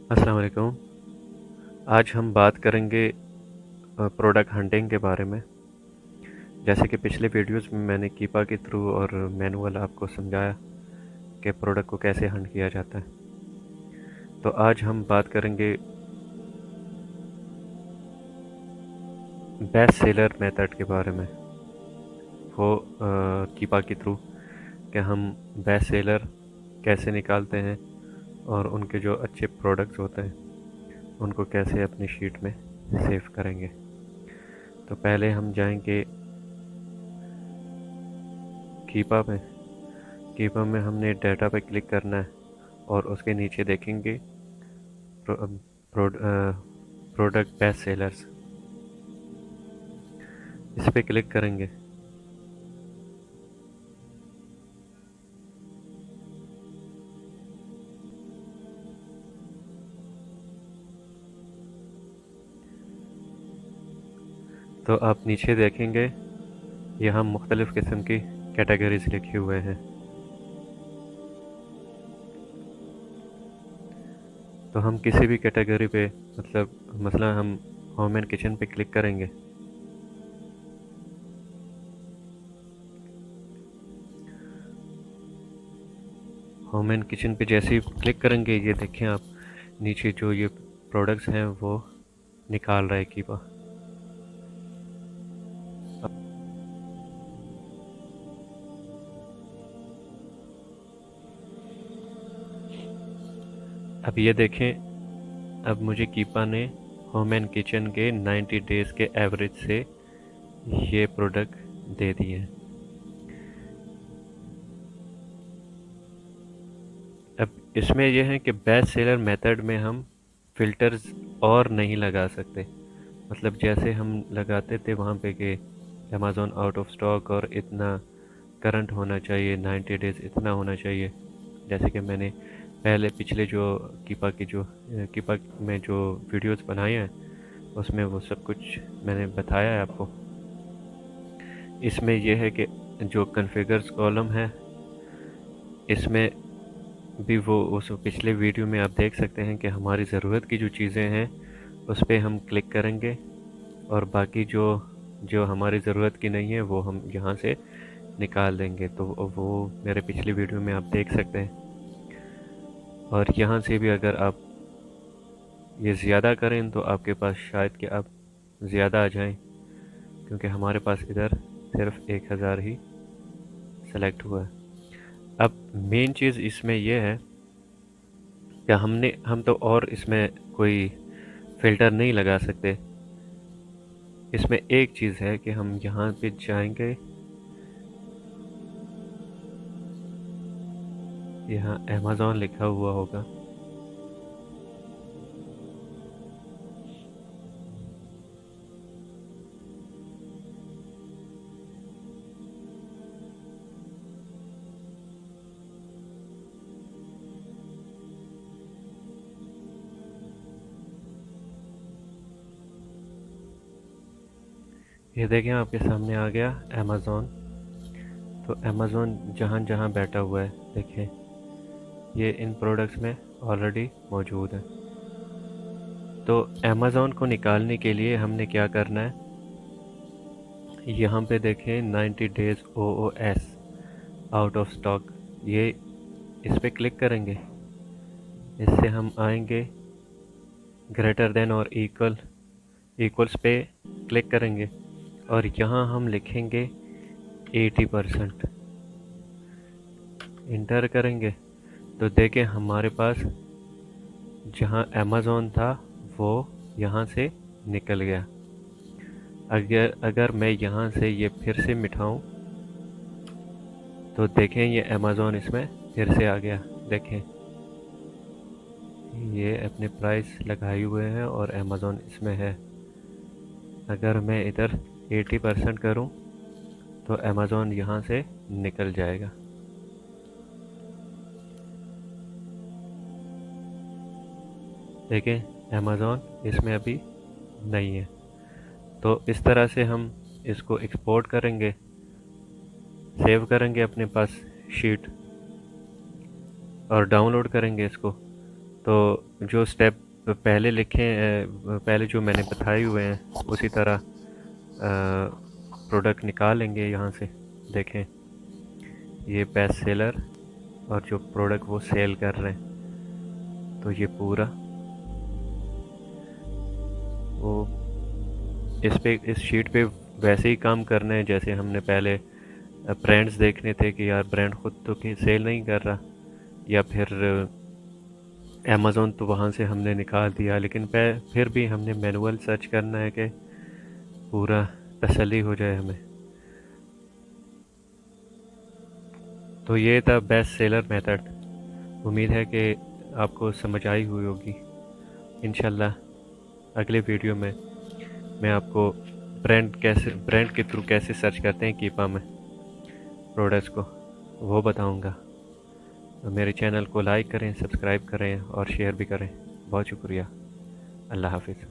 अस्सलाम वालेकुम। आज हम बात करेंगे प्रोडक्ट हंटिंग के बारे में। जैसे कि पिछले वीडियोस में मैंने कीपा के थ्रू और मैनुअल आपको समझाया कि प्रोडक्ट को कैसे हंट किया जाता है। तो आज हम बात करेंगे बेस्ट सेलर मेथड के बारे में। वो कीपा के थ्रू कि हम बेस्ट सेलर कैसे निकालते हैं और उनके जो अच्छे प्रोडक्ट्स होते हैं उनको कैसे अपनी शीट में सेव करेंगे। तो पहले हम जाएंगे कीपा में। कीपा में हमने डाटा पे क्लिक करना है और उसके नीचे देखेंगे प्रोडक्ट बेस्ट सेलर्स। इस पे क्लिक करेंगे। तो आप नीचे देखेंगे यहाँ मुख्तलिफ़ किस्म की कैटेगरीज लिखे हुए हैं। तो हम किसी भी कैटेगरी पे मसला हम होम एंड किचन पे क्लिक करेंगे। होम एंड किचन पे जैसे ही क्लिक करेंगे ये देखें आप नीचे जो ये प्रोडक्ट्स हैं वो निकाल रहा है कीपा। अब ये देखें, अब मुझे कीपा ने होम एंड किचन के 90 डेज़ के एवरेज से ये प्रोडक्ट दे दिए हैं। अब इसमें यह है कि बेस्ट सेलर मेथड में हम फ़िल्टर्स और नहीं लगा सकते। मतलब जैसे हम लगाते थे वहाँ पे कि अमेज़ॉन आउट ऑफ स्टॉक और इतना करंट होना चाहिए, 90 डेज़ इतना होना चाहिए। जैसे कि मैंने पहले पिछले जो कीपा में जो वीडियोस बनाए हैं उसमें वो सब कुछ मैंने बताया है आपको। इसमें यह है कि जो कॉन्फ़िगर्स कॉलम है इसमें भी वो उस पिछले वीडियो में आप देख सकते हैं कि हमारी ज़रूरत की जो चीज़ें हैं उस पर हम क्लिक करेंगे और बाकी जो जो हमारी ज़रूरत की नहीं है वो हम यहाँ से निकाल देंगे। तो वो मेरे पिछली वीडियो में आप देख सकते हैं। और यहाँ से भी अगर आप ये ज़्यादा करें तो आपके पास शायद कि आप ज़्यादा आ जाएं, क्योंकि हमारे पास इधर सिर्फ 1000 ही सेलेक्ट हुआ है। अब मेन चीज़ इसमें यह है कि हम तो और इसमें कोई फ़िल्टर नहीं लगा सकते। इसमें एक चीज़ है कि हम यहाँ पे जाएंगे, यहाँ अमेज़ॉन लिखा हुआ होगा। ये देखें आपके सामने आ गया अमेज़ॉन। तो अमेज़ॉन जहाँ जहाँ बैठा हुआ है देखें ये इन प्रोडक्ट्स में ऑलरेडी मौजूद है। तो अमेज़ॉन को निकालने के लिए हमने क्या करना है, यहाँ पे देखें 90 days OOS out of stock, ये इस पे क्लिक करेंगे। इससे हम आएंगे ग्रेटर देन और इक्वल्स पे क्लिक करेंगे और यहाँ हम लिखेंगे 80%, इंटर करेंगे। तो देखें हमारे पास जहाँ अमेज़ॉन था वो यहाँ से निकल गया। अगर मैं यहाँ से ये फिर से मिटाऊँ तो देखें ये अमेज़ॉन इसमें फिर से आ गया। देखें ये अपने प्राइस लगाए हुए हैं और अमेज़ॉन इसमें है। अगर मैं इधर 80% करूं तो अमेज़ॉन यहाँ से निकल जाएगा। देखें अमेज़ॉन इसमें अभी नहीं है। तो इस तरह से हम इसको एक्सपोर्ट करेंगे, सेव करेंगे अपने पास शीट और डाउनलोड करेंगे इसको। तो जो स्टेप पहले लिखे पहले जो मैंने बताए हुए हैं उसी तरह प्रोडक्ट निकालेंगे यहाँ से। देखें, ये बेस्ट सेलर और जो प्रोडक्ट वो सेल कर रहे हैं, तो ये पूरा वो इस शीट पे वैसे ही काम करना है जैसे हमने पहले ब्रांड्स देखने थे कि यार ब्रांड खुद तो सेल नहीं कर रहा, या फिर अमेज़ोन तो वहाँ से हमने निकाल दिया, लेकिन फिर भी हमने मैनुअल सर्च करना है कि पूरा तसल्ली हो जाए हमें। तो ये था बेस्ट सेलर मेथड। उम्मीद है कि आपको समझ आई हुई होगी। इंशाल्लाह अगले वीडियो में मैं आपको ब्रांड के थ्रू कैसे सर्च करते हैं कीपा में प्रोडक्ट्स को, वो बताऊंगा। तो मेरे चैनल को लाइक करें, सब्सक्राइब करें और शेयर भी करें। बहुत शुक्रिया। अल्लाह हाफिज़।